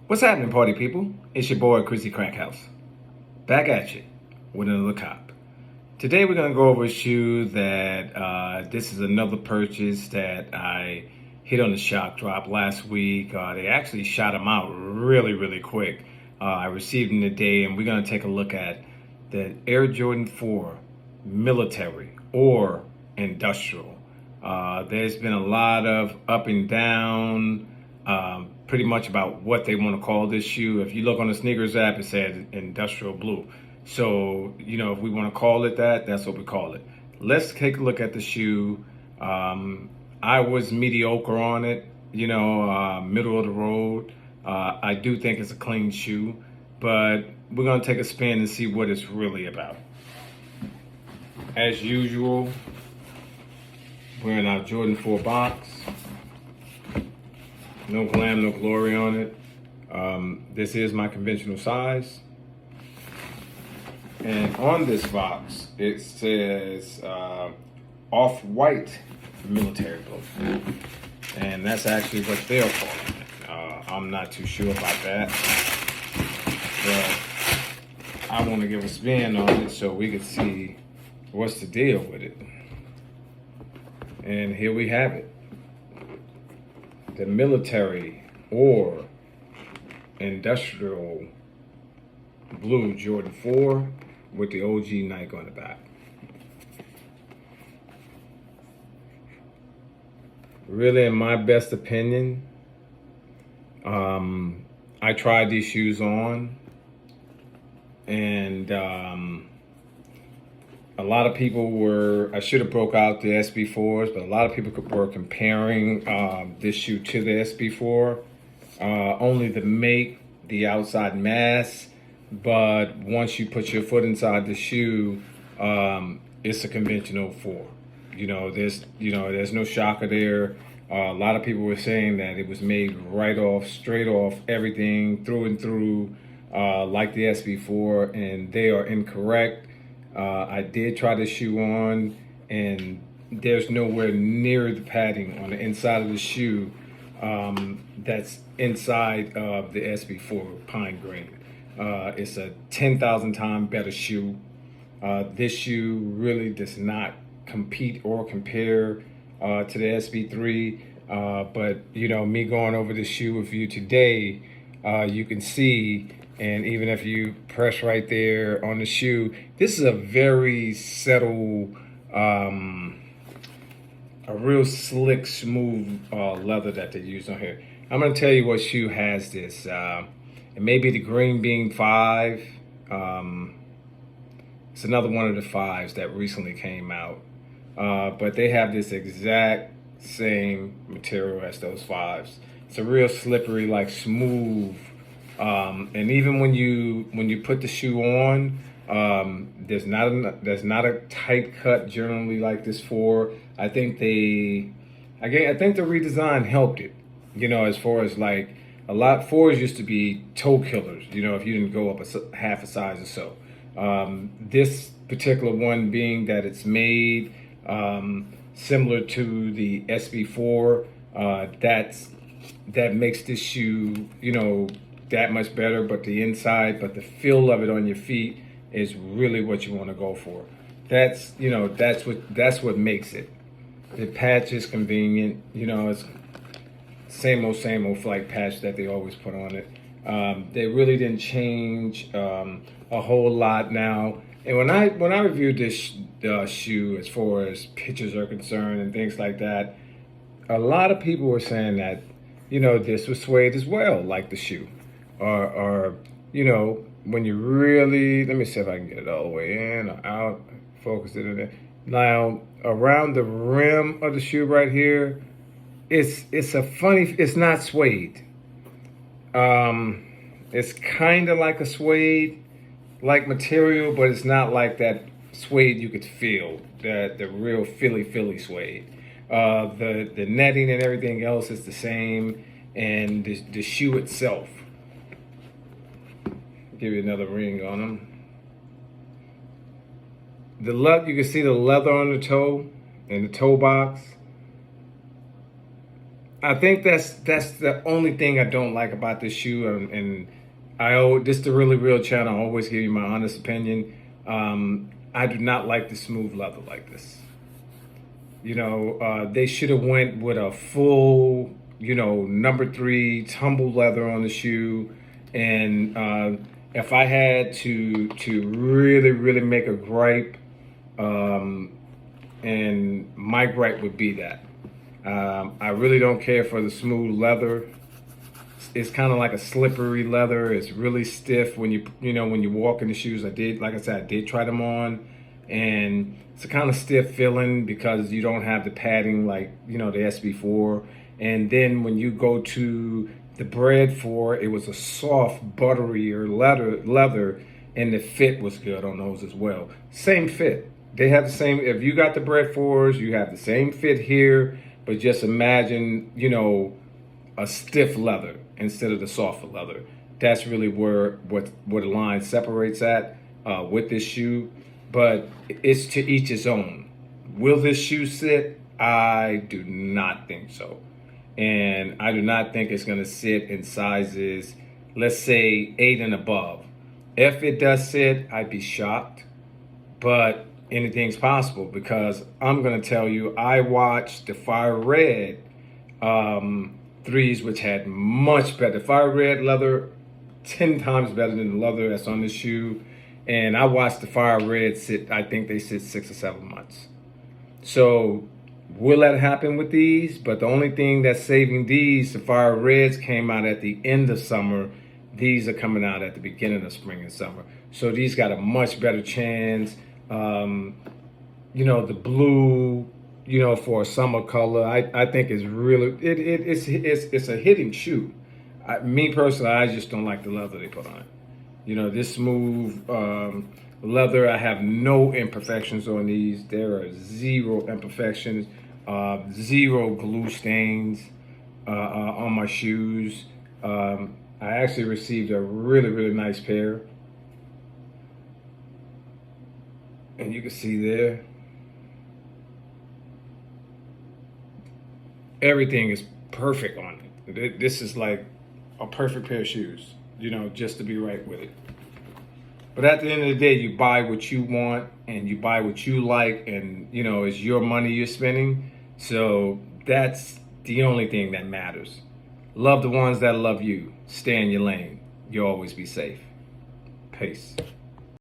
What's happening, party people? It's your boy, Chrissy Crackhouse. Back at you with another cop. Today we're going to go over a shoe that this is another purchase that I hit on the shock drop last week. They actually shot them out really quick. I received them today, and we're going to take a look at the Air Jordan 4 military or industrial. There's been a lot of up and down, pretty much about what they want to call this shoe. If you look on the sneakers app, it says industrial blue. So, if we want to call it that, that's what we call it. Let's take a look at the shoe. I was mediocre on it, middle of the road. I do think it's a clean shoe, but we're going to take a spin and see what it's really about. As usual, we're in our Jordan 4 box. No glam, no glory on it. This is my conventional size. And on this box, it says off-white military blue. And that's actually what they're calling it. I'm not too sure about that. But I want to give a spin on it so we can see what's the deal with it. And here we have it. The military or industrial blue Jordan 4 with the OG Nike on the back. Really, in my best opinion, I tried these shoes on, and a lot of people I should have broke out the SB4s, but a lot of people were comparing this shoe to the SB4. Only the make, the outside mass, but once you put your foot inside the shoe, it's a conventional 4. There's no shocker there. A lot of people were saying that it was made straight off, everything through and through, like the SB4, and they are incorrect. I did try the shoe on, and there's nowhere near the padding on the inside of the shoe that's inside of the SB4 Pine Green. It's a 10,000 times better shoe. This shoe really does not compete or compare to the SB3. But me going over the shoe with you today, you can see, and even if you press right there on the shoe, this is a very subtle, a real slick, smooth leather that they use on here. I'm going to tell you what shoe has this. It may be the Green Bean 5. It's another one of the 5s that recently came out. But they have this exact same material as those 5s. It's a real slippery, like smooth. And even when you put the shoe on, there's not a tight cut generally like this 4. I think the redesign helped it. As far as like a lot 4s used to be toe killers. If you didn't go up half a size or so. This particular one being that it's made similar to the SB4, that makes this shoe that much better. But the feel of it on your feet is really what you want to go for. That's what makes it. The patch is convenient. It's same old flight patch that they always put on it. They really didn't change a whole lot now. And when I reviewed this shoe, as far as pictures are concerned and things like that, a lot of people were saying that this was suede as well, like the shoe, or when you really, let me see if I can get it all the way in or out, focus it in there. Now around the rim of the shoe right here, it's not suede. It's kind of like a suede like material, but it's not like that suede you could feel, the real Philly suede. The netting and everything else is the same, and the shoe itself. Give you another ring on them. You can see the leather on the toe, in the toe box. I think that's the only thing I don't like about this shoe, and this the really real channel. I always give you my honest opinion. I do not like the smooth leather like this. They should have went with a full, number 3 tumble leather on the shoe. And if I had to really, really make a gripe, and my gripe would be that I really don't care for the smooth leather. It's kind of like a slippery leather. It's really stiff when you walk in the shoes. Like I said, I did try them on, and it's a kind of stiff feeling because you don't have the padding like the SB4. And then when you go to the Bred 4, it was a soft, butterier leather, and the fit was good on those as well. Same fit. They have the same. If you got the Bred 4s, you have the same fit here, but just imagine, a stiff leather instead of the softer leather. That's really where the line separates at with this shoe. But it's to each his own. Will this shoe sit? I do not think so. And I do not think it's going to sit in sizes, let's say 8 and above. If it does sit, I'd be shocked. But anything's possible, because I'm going to tell you, I watched the Fire Red 3s, which had much better. Fire Red leather, 10 times better than the leather that's on the shoe. And I watched the Fire Red sit, I think they sit 6 or 7 months. So will that happen with these? But the only thing that's saving these, the Fire Reds came out at the end of summer. These are coming out at the beginning of spring and summer. So these got a much better chance. The blue, for a summer color, I think is really, it's a hitting shoe. Me personally, I just don't like the leather they put on it. This smooth leather, I have no imperfections on these. There are 0 imperfections, 0 glue stains on my shoes. I actually received a really, really nice pair. And you can see there, everything is perfect on it. This is like a perfect pair of shoes, just to be right with it. But at the end of the day, you buy what you want and you buy what you like, and it's your money you're spending. So that's the only thing that matters. Love the ones that love you. Stay in your lane. You'll always be safe. Peace.